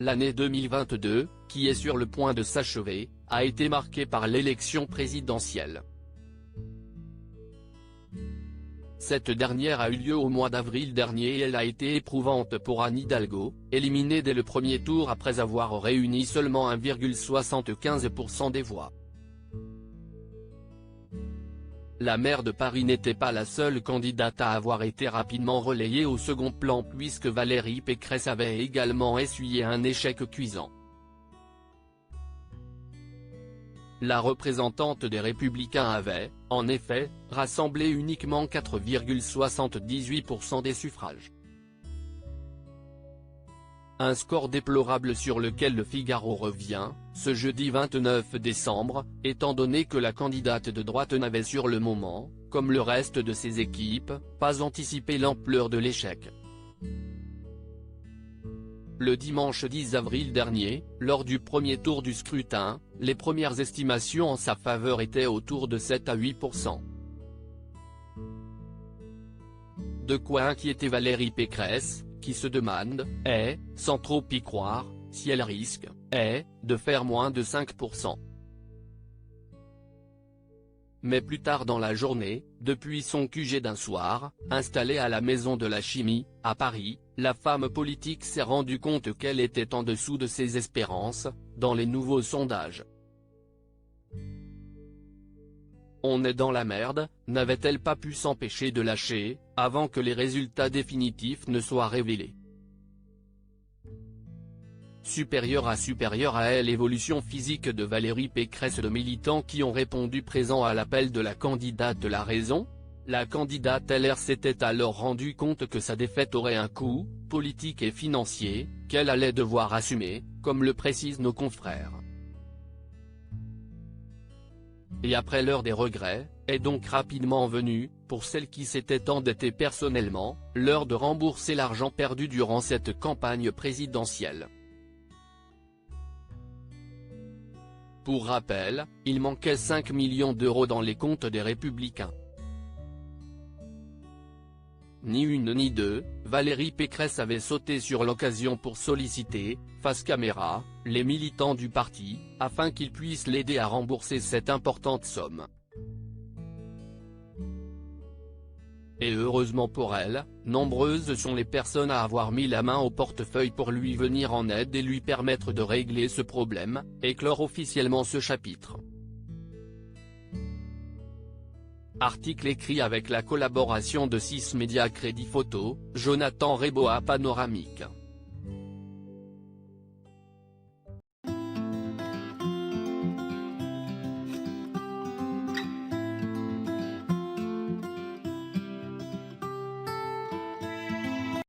L'année 2022, qui est sur le point de s'achever, a été marquée par l'élection présidentielle. Cette dernière a eu lieu au mois d'avril dernier et elle a été éprouvante pour Anne Hidalgo, éliminée dès le premier tour après avoir réuni seulement 1,75% des voix. La maire de Paris n'était pas la seule candidate à avoir été rapidement relayée au second plan puisque Valérie Pécresse avait également essuyé un échec cuisant. La représentante des Républicains avait, en effet, rassemblé uniquement 4,78% des suffrages. Un score déplorable sur lequel Le Figaro revient, ce jeudi 29 décembre, étant donné que la candidate de droite n'avait sur le moment, comme le reste de ses équipes, pas anticipé l'ampleur de l'échec. Le dimanche 10 avril dernier, lors du premier tour du scrutin, les premières estimations en sa faveur étaient autour de 7 à 8%. De quoi inquiéter Valérie Pécresse, qui se demande, sans trop y croire, si elle risque, de faire moins de 5%. Mais plus tard dans la journée, depuis son QG d'un soir, installé à la Maison de la Chimie, à Paris, la femme politique s'est rendue compte qu'elle était en dessous de ses espérances, dans les nouveaux sondages. On est dans la merde, n'avait-elle pas pu s'empêcher de lâcher, avant que les résultats définitifs ne soient révélés? Supérieure à elle, l'évolution physique de Valérie Pécresse. De militants qui ont répondu présents à l'appel de la candidate de La Raison. La candidate LR s'était alors rendu compte que sa défaite aurait un coût, politique et financier, qu'elle allait devoir assumer, comme le précisent nos confrères. Et après l'heure des regrets, est donc rapidement venue, pour celle qui s'était endettée personnellement, l'heure de rembourser l'argent perdu durant cette campagne présidentielle. Pour rappel, il manquait 5 millions d'euros dans les comptes des Républicains. Ni une ni deux, Valérie Pécresse avait sauté sur l'occasion pour solliciter, face caméra, les militants du parti, afin qu'ils puissent l'aider à rembourser cette importante somme. Et heureusement pour elle, nombreuses sont les personnes à avoir mis la main au portefeuille pour lui venir en aide et lui permettre de régler ce problème, et clore officiellement ce chapitre. Article écrit avec la collaboration de 6 médias Crédit Photo, Jonathan Reboa Panoramique.